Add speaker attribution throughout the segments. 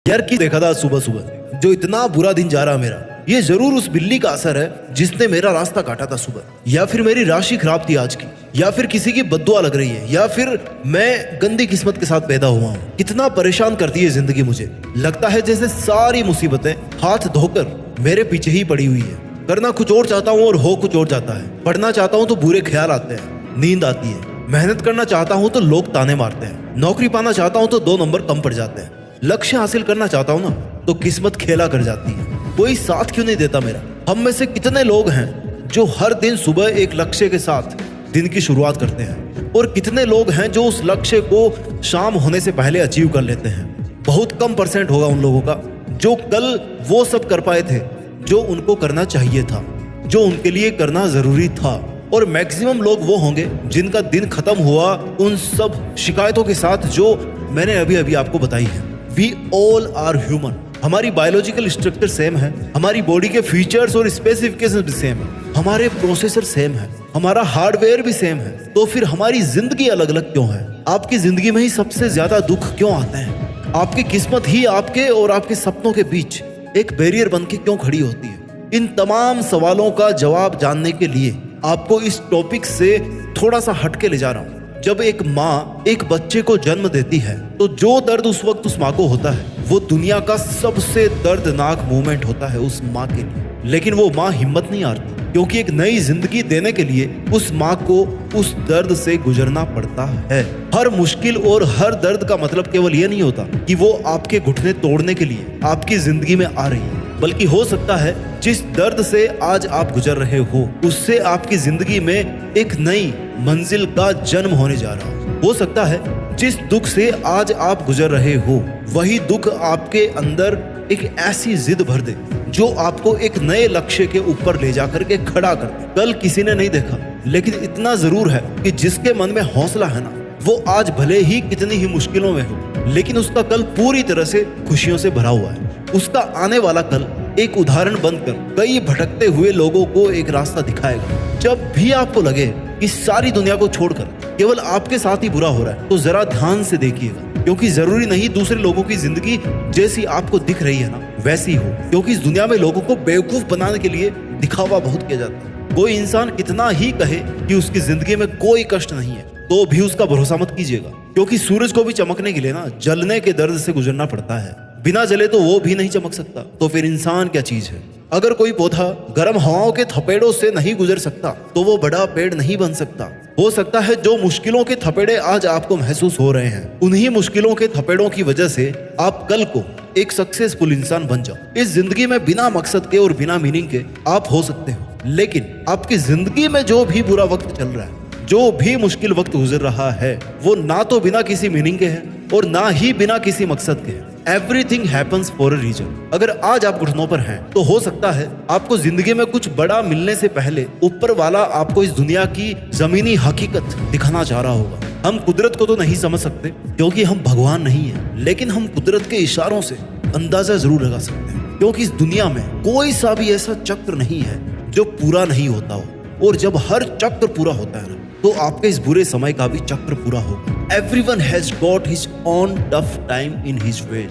Speaker 1: यार की देखा था सुबह सुबह जो इतना बुरा दिन जा रहा मेरा, ये जरूर उस बिल्ली का असर है जिसने मेरा रास्ता काटा था सुबह, या फिर मेरी राशि खराब थी आज की, या फिर किसी की बद्दुआ लग रही है, या फिर मैं गंदी किस्मत के साथ पैदा हुआ हूँ। कितना परेशान करती है जिंदगी मुझे। लगता है जैसे सारी मुसीबतें हाथ धोकर मेरे पीछे ही पड़ी हुई है। करना कुछ और चाहता हूँ और हो कुछ और जाता है। पढ़ना चाहता हूँ तो बुरे ख्याल आते हैं, नींद आती है। मेहनत करना चाहता हूँ तो लोग ताने मारते हैं। नौकरी पाना चाहता हूँ तो 2 नंबर कम पड़ जाते हैं। लक्ष्य हासिल करना चाहता हूँ ना तो किस्मत खेला कर जाती है। कोई साथ क्यों नहीं देता मेरा। हम में से कितने लोग हैं जो हर दिन सुबह एक लक्ष्य के साथ दिन की शुरुआत करते हैं, और कितने लोग हैं जो उस लक्ष्य को शाम होने से पहले अचीव कर लेते हैं। बहुत कम परसेंट होगा उन लोगों का जो कल वो सब कर पाए थे जो उनको करना चाहिए था, जो उनके लिए करना जरूरी था। और मैक्सिमम लोग वो होंगे जिनका दिन खत्म हुआ उन सब शिकायतों के साथ जो मैंने अभी अभी आपको बताई है। We all are human. हमारी बायोलॉजिकल स्ट्रक्चर सेम है, हमारी बॉडी के फीचर्स और स्पेसिफिकेशन भी सेम है, हमारे प्रोसेसर सेम है, हमारा हार्डवेयर भी सेम है। तो फिर हमारी जिंदगी अलग अलग क्यों है? आपकी जिंदगी में ही सबसे ज्यादा दुख क्यों आते हैं? आपकी किस्मत ही आपके और आपके सपनों के बीच एक बैरियर बन के क्यों खड़ी होती है? इन तमाम सवालों का जवाब जानने के लिए आपको इस टॉपिक से थोड़ा सा हटके ले जा रहा हूँ। जब एक माँ एक बच्चे को जन्म देती है तो जो दर्द उस वक्त उस माँ को होता है वो दुनिया का सबसे दर्दनाक मोमेंट होता है उस माँ के लिए। लेकिन वो माँ हिम्मत नहीं हारती, क्योंकि एक नई जिंदगी देने के लिए उस माँ को उस दर्द से गुजरना पड़ता है। हर मुश्किल और हर दर्द का मतलब केवल ये नहीं होता कि वो आपके घुटने तोड़ने के लिए आपकी जिंदगी में आ रही है, बल्कि हो सकता है जिस दर्द से आज आप गुजर रहे हो उससे आपकी जिंदगी में एक नई मंजिल का जन्म होने जा रहा हो सकता है जिस दुख से आज आप गुजर रहे हो वही दुख आपके अंदर एक ऐसी जिद भर दे जो आपको एक नए लक्ष्य के ऊपर ले जाकर के खड़ा कर दे। कल किसी ने नहीं देखा, लेकिन इतना जरूर है कि जिसके मन में हौसला है ना, वो आज भले ही कितनी ही मुश्किलों में हो, लेकिन उसका कल पूरी तरह से खुशियों से भरा हुआ है। उसका आने वाला कल एक उदाहरण बनकर कई भटकते हुए लोगों को एक रास्ता दिखाएगा। जब भी आपको लगे कि सारी दुनिया को छोड़कर केवल आपके साथ ही बुरा हो रहा है तो जरा ध्यान से देखिएगा, क्योंकि जरूरी नहीं दूसरे लोगों की जिंदगी जैसी आपको दिख रही है ना वैसी हो। क्योंकि इस दुनिया में लोगों को बेवकूफ बनाने के लिए दिखावा बहुत किया जाता है। कोई इंसान कितना ही कहे कि उसकी जिंदगी में कोई कष्ट नहीं है तो भी उसका भरोसा मत कीजिएगा, क्योंकि सूरज को भी चमकने के लिए ना जलने के दर्द से गुजरना पड़ता है। बिना जले तो वो भी नहीं चमक सकता, तो फिर इंसान क्या चीज है? अगर कोई पौधा गर्म हवाओं के थपेड़ों से नहीं गुजर सकता तो वो बड़ा पेड़ नहीं बन सकता। हो सकता है जो मुश्किलों के थपेड़े आज आपको महसूस हो रहे हैं, उन्हीं मुश्किलों के थपेड़ों की वजह से आप कल को एक सक्सेसफुल इंसान बन जाओ। इस जिंदगी में बिना मकसद के और बिना मीनिंग के आप हो सकते हो, लेकिन आपकी जिंदगी में जो भी बुरा वक्त चल रहा है, जो भी मुश्किल वक्त गुजर रहा है, वो ना तो बिना किसी मीनिंग के है और ना ही बिना किसी मकसद के है। Everything happens for a reason. अगर आज आप घुटनों पर हैं तो हो सकता है आपको जिंदगी में कुछ बड़ा मिलने से पहले ऊपर वाला आपको इस दुनिया की जमीनी हकीकत दिखाना चाह रहा होगा। हम कुदरत को तो नहीं समझ सकते क्योंकि हम भगवान नहीं हैं, लेकिन हम कुदरत के इशारों से अंदाजा जरूर लगा सकते हैं, क्योंकि इस दुनिया में कोई सा भी ऐसा चक्र नहीं है जो पूरा नहीं होता हो। और जब हर चक्र पूरा होता है ना तो आपके इस बुरे समय का भी चक्र पूरा होगा। Everyone has got his own tough time in his way.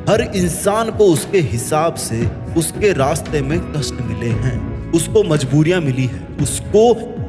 Speaker 1: हर इंसान को उसके हिसाब से उसके रास्ते में कष्ट मिले हैं, उसको मजबूरियां मिली है, उसको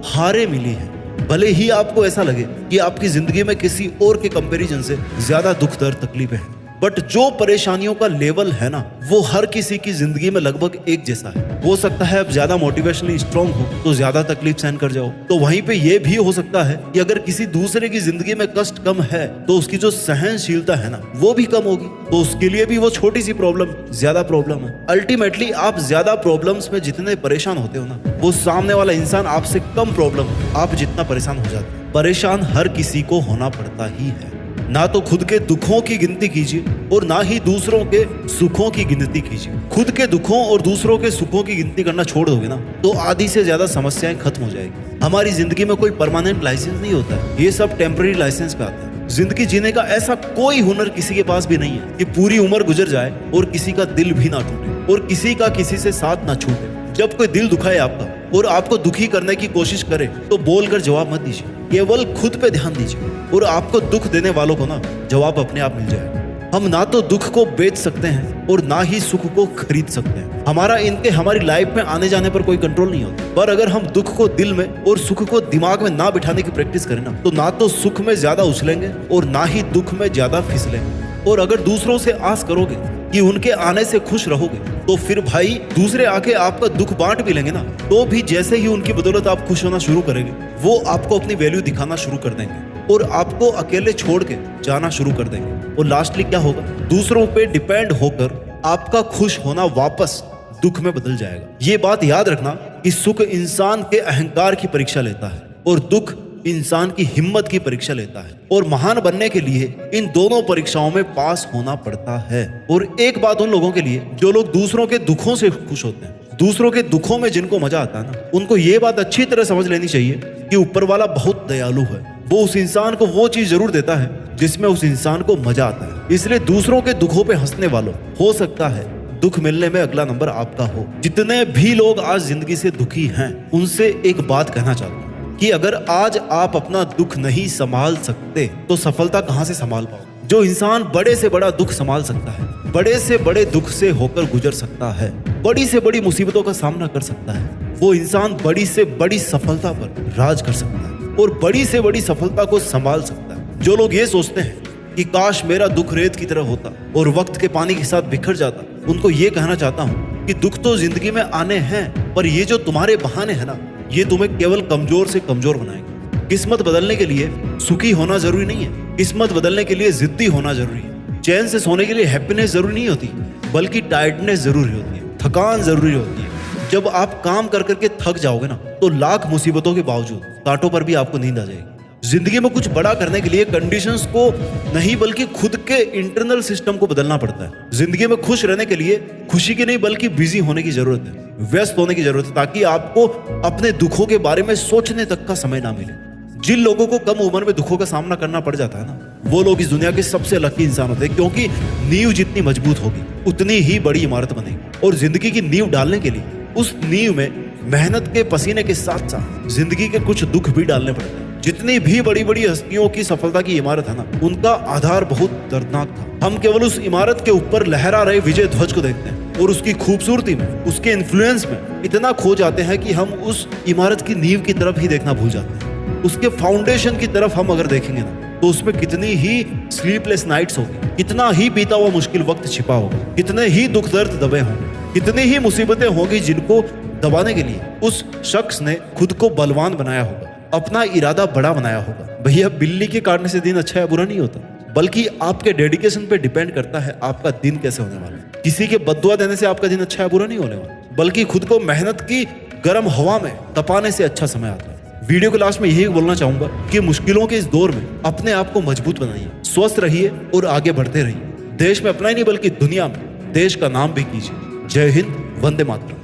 Speaker 1: हारें मिली है। भले ही आपको ऐसा लगे कि आपकी जिंदगी में किसी और के कंपैरिजन से ज्यादा दुख दर्द तकलीफें हैं, बट जो परेशानियों का लेवल है ना वो हर किसी की जिंदगी में लगभग एक जैसा है। हो सकता है आप ज्यादा मोटिवेशनली स्ट्रांग हो तो ज्यादा तकलीफ सहन कर जाओ, तो वहीं पे ये भी हो सकता है कि अगर किसी दूसरे की जिंदगी में कष्ट कम है तो उसकी जो सहनशीलता है ना वो भी कम होगी, तो उसके लिए भी वो छोटी सी प्रॉब्लम ज्यादा प्रॉब्लम है। अल्टीमेटली आप ज्यादा प्रॉब्लम्स में जितने परेशान होते हो ना, वो सामने वाला इंसान आपसे कम प्रॉब्लम आप जितना परेशान हो जाते हैं। परेशान हर किसी को होना पड़ता ही है। ना तो खुद के दुखों की गिनती कीजिए और ना ही दूसरों के सुखों की गिनती कीजिए। खुद के दुखों और दूसरों के सुखों की गिनती करना छोड़ दोगे ना तो आधी से ज्यादा समस्याएं खत्म हो जाएगी। हमारी जिंदगी में कोई परमानेंट लाइसेंस नहीं होता है, ये सब टेम्पररी लाइसेंस पे आता है। जिंदगी जीने का ऐसा कोई हुनर किसी के पास भी नहीं है कि पूरी उम्र गुजर जाए और किसी का दिल भी ना टूटे और किसी का किसी से साथ ना छूटे। जब कोई दिल दुखाए आपका और आपको दुखी करने की कोशिश करे तो बोलकर जवाब मत दीजिए, केवल खुद पे ध्यान दीजिए और आपको दुख देने वालों को ना जवाब अपने आप मिल जाएगा। हम ना तो दुख को बेच सकते हैं और ना ही सुख को खरीद सकते हैं। हमारा इनके हमारी लाइफ में आने जाने पर कोई कंट्रोल नहीं होता। पर अगर हम दुख को दिल में और सुख को दिमाग में ना बिठाने की प्रैक्टिस करें ना तो सुख में ज्यादा उछलेंगे और ना ही दुख में ज्यादा फिसलेंगे। और अगर दूसरों से आस करोगे कि उनके आने से खुश रहोगे तो फिर भाई दूसरे आके आपका दुख बांट भी लेंगे ना तो भी जैसे ही उनकी बदौलत आप खुश होना शुरू करेंगे वो आपको अपनी वैल्यू दिखाना शुरू कर देंगे और आपको अकेले छोड़ के जाना शुरू कर देंगे। और लास्टली क्या होगा, दूसरों पे डिपेंड होकर आपका खुश होना वापस दुख में बदल जाएगा। ये बात याद रखना कि सुख इंसान के अहंकार की परीक्षा लेता है और दुख इंसान की हिम्मत की परीक्षा लेता है। और महान बनने के लिए इन दोनों परीक्षाओं में पास होना पड़ता है। और एक बात उन लोगों के लिए जो लोग दूसरों के दुखों से खुश होते हैं, दूसरों के दुखों में जिनको मजा आता है ना, उनको ये बात अच्छी तरह समझ लेनी चाहिए कि ऊपर वाला बहुत दयालु है। वो उस इंसान को वो चीज जरूर देता है जिसमें उस इंसान को मजा आता है। इसलिए दूसरों के दुखों पे हंसने वालों, हो सकता है दुख मिलने में अगला नंबर आपका हो। जितने भी लोग आज जिंदगी से दुखी हैं उनसे एक बात कहना चाहता हूँ कि अगर आज आप अपना दुख नहीं संभाल सकते तो सफलता कहां से संभाल पाओगे। जो इंसान बड़े से बड़ा दुख संभाल सकता है, बड़े से बड़े दुख से होकर गुजर सकता है, बड़ी से बड़ी मुसीबतों का सामना कर सकता है, वो इंसान बड़ी से बड़ी सफलता पर राज कर सकता है और बड़ी से बड़ी सफलता को संभाल सकता है। जो लोग ये सोचते हैं कि काश मेरा दुख रेत की तरह होता और वक्त के पानी के साथ बिखर जाता, उनको ये कहना चाहता हूँ कि दुख तो जिंदगी में आने हैं, पर ये जो तुम्हारे बहाने हैं ना, ये तुम्हें केवल कमजोर से कमजोर बनाएंगे। किस्मत बदलने के लिए सुखी होना जरूरी नहीं है, किस्मत बदलने के लिए जिद्दी होना जरूरी है। चैन से सोने के लिए हैप्पीनेस जरूरी नहीं होती, बल्कि टायर्डनेस जरूरी होती है, थकान जरूरी होती है। जब आप काम कर करके थक जाओगे ना तो लाख मुसीबतों के बावजूद कांटों पर भी आपको नींद आ जाएगी। जिंदगी में कुछ बड़ा करने के लिए कंडीशंस को नहीं बल्कि खुद के इंटरनल सिस्टम को बदलना पड़ता है। जिंदगी में खुश रहने के लिए खुशी की नहीं बल्कि बिजी होने की जरूरत है, व्यस्त होने की जरूरत है, ताकि आपको अपने दुखों के बारे में सोचने तक का समय ना मिले। जिन लोगों को कम उम्र में दुखों का सामना करना पड़ जाता है ना, वो लोग इस दुनिया के सबसे लकी इंसान होते हैं, क्योंकि नींव जितनी मजबूत होगी उतनी ही बड़ी इमारत बनेगी। और जिंदगी की नींव डालने के लिए उस नींव में मेहनत के पसीने के साथ साथ जिंदगी के कुछ दुख भी डालने पड़ते हैं। जितनी भी बड़ी बड़ी हस्तियों की सफलता की इमारत है ना, उनका आधार बहुत दर्दनाक था। हम केवल उस इमारत के ऊपर लहरा रहे विजय ध्वज को देखते हैं और उसकी खूबसूरती में, उसके इन्फ्लुएंस में इतना खो जाते हैं कि हम उस इमारत की नींव की तरफ ही देखना भूल जाते हैं। उसके फाउंडेशन की तरफ हम अगर देखेंगे ना तो उसमें कितनी ही स्लीपलेस नाइट्स होगी, कितना ही बीता हुआ मुश्किल वक्त छिपा होगा, कितने ही दुख दर्द दबे होंगे, कितनी ही मुसीबतें होंगी जिनको दबाने के लिए उस शख्स ने खुद को बलवान बनाया होगा, अपना इरादा बड़ा बनाया होगा। भैया बिल्ली के काटने से दिन अच्छा या बुरा नहीं होता, बल्कि आपके डेडिकेशन पे डिपेंड करता है आपका दिन कैसे होने वाला है। किसी के बद्दुआ देने से आपका दिन अच्छा या बुरा नहीं होने वाला, बल्कि खुद को मेहनत की गर्म हवा में तपाने से अच्छा समय आता है। वीडियो के लास्ट में यही बोलना चाहूंगा कि मुश्किलों के इस दौर में अपने आप को मजबूत बनाइए, स्वस्थ रहिए और आगे बढ़ते रहिए। देश में अपना ही नहीं बल्कि दुनिया में देश का नाम भी कीजिए। जय हिंद, वंदे मातरम।